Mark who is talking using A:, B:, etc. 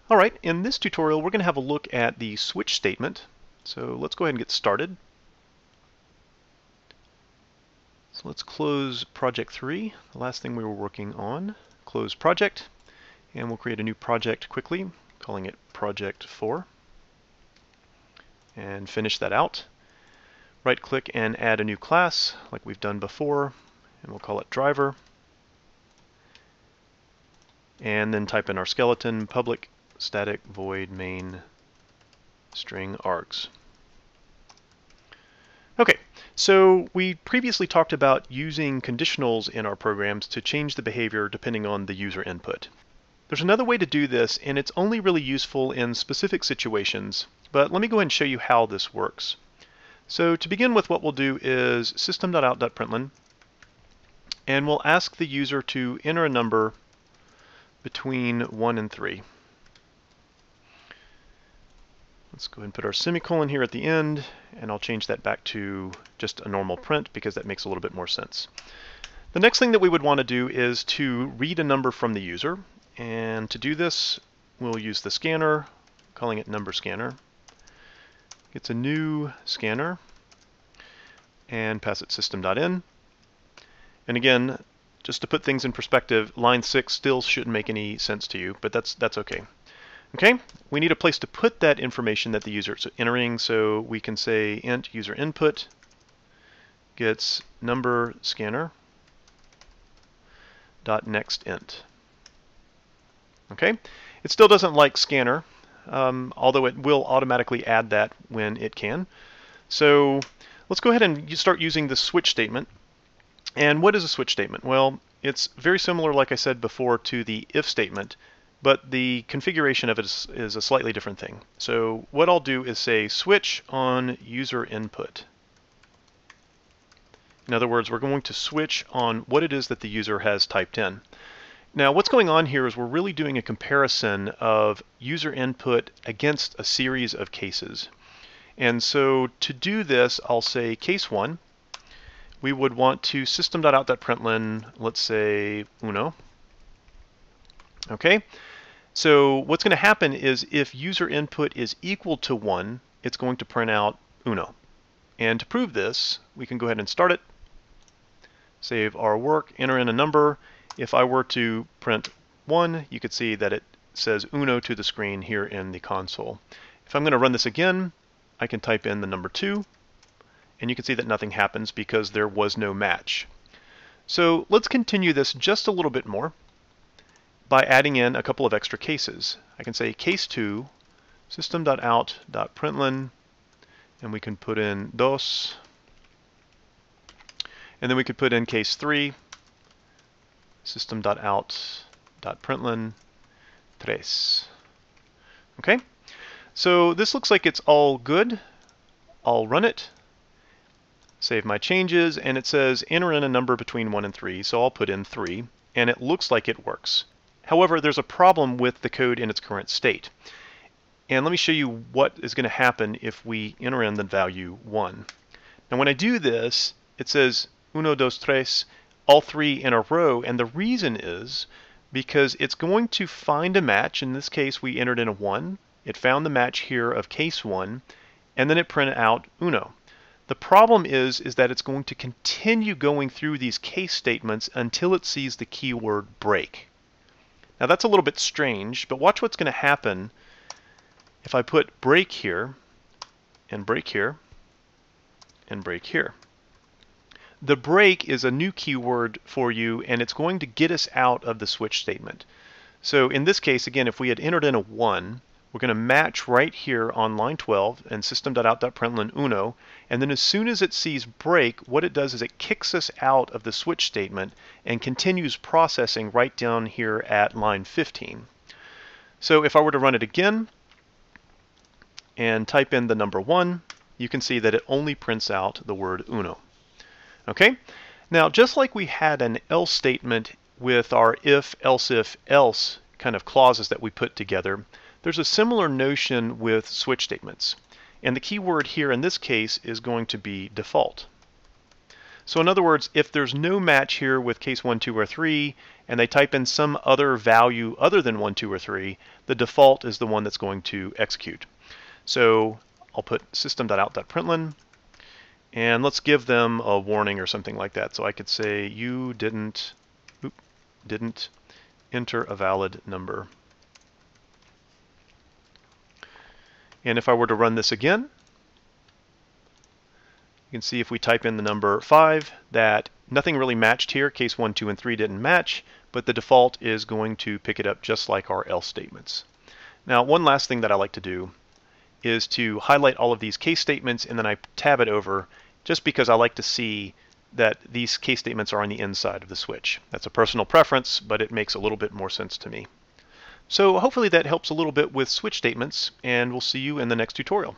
A: All right, in this tutorial, we're going to have a look at the switch statement. So let's go ahead and get started. So let's close project 3, the last thing we were working on. Close project, and we'll create a new project quickly, calling it project 4. And finish that out. Right click and add a new class like we've done before, and we'll call it driver. And then type in our skeleton, public static void main string args. Okay, so we previously talked about using conditionals in our programs to change the behavior depending on the user input. There's another way to do this, and it's only really useful in specific situations, but let me go ahead and show you how this works. So to begin with, what we'll do is system.out.println, and we'll ask the user to enter a number between 1 and 3. Let's go ahead and put our semicolon here at the end, and I'll change that back to just a normal print because that makes a little bit more sense. The next thing that we would want to do is to read a number from the user, and to do this we'll use the scanner, calling it number scanner. It's a new scanner, and pass it system.in. And again, just to put things in perspective, line 6 still shouldn't make any sense to you, but that's okay. Okay, we need a place to put that information that the user is entering, so we can say int user input gets number scanner dot next int. Okay, it still doesn't like scanner, although it will automatically add that when it can. So let's go ahead and start using the switch statement. And what is a switch statement? Well, it's very similar, like I said before, to the if statement, but the configuration of it is a slightly different thing. So what I'll do is say switch on user input. In other words, we're going to switch on what it is that the user has typed in. Now what's going on here is we're really doing a comparison of user input against a series of cases. And so to do this, I'll say case 1. We would want to system.out.println, let's say uno. Okay, so what's going to happen is if user input is equal to 1, it's going to print out uno. And to prove this, we can go ahead and start it, save our work, enter in a number. If I were to print 1, you could see that it says uno to the screen here in the console. If I'm going to run this again, I can type in the number 2, and you can see that nothing happens because there was no match. So let's continue this just a little bit more by adding in a couple of extra cases. I can say case 2, system.out.println, and we can put in dos, and then we could put in case 3, system.out.println tres. Okay, so this looks like it's all good. I'll run it, save my changes, and it says enter in a number between 1 and 3, so I'll put in 3, and it looks like it works. However, there's a problem with the code in its current state. And let me show you what is going to happen if we enter in the value 1. Now when I do this, it says uno, dos, tres, all 3 in a row, and the reason is because it's going to find a match. In this case, we entered in a 1. It found the match here of case 1, and then it printed out uno. The problem is that it's going to continue going through these case statements until it sees the keyword break. Now that's a little bit strange, but watch what's going to happen if I put break here, and break here, and break here. The break is a new keyword for you, and it's going to get us out of the switch statement. So in this case, again, if we had entered in a 1, we're going to match right here on line 12 and system.out.println uno, and then as soon as it sees break, what it does is it kicks us out of the switch statement and continues processing right down here at line 15. So if I were to run it again and type in the number 1, you can see that it only prints out the word uno. Okay, now just like we had an else statement with our if, else kind of clauses that we put together, there's a similar notion with switch statements. And the key word here in this case is going to be default. So in other words, if there's no match here with case 1, 2, or 3, and they type in some other value other than 1, 2, or 3, the default is the one that's going to execute. So I'll put system.out.println, and let's give them a warning or something like that. So I could say you didn't enter a valid number. And if I were to run this again, you can see if we type in the number 5 that nothing really matched here. Case 1, 2, and 3 didn't match, but the default is going to pick it up just like our else statements. Now, one last thing that I like to do is to highlight all of these case statements, and then I tab it over just because I like to see that these case statements are on the inside of the switch. That's a personal preference, but it makes a little bit more sense to me. So hopefully that helps a little bit with switch statements, and we'll see you in the next tutorial.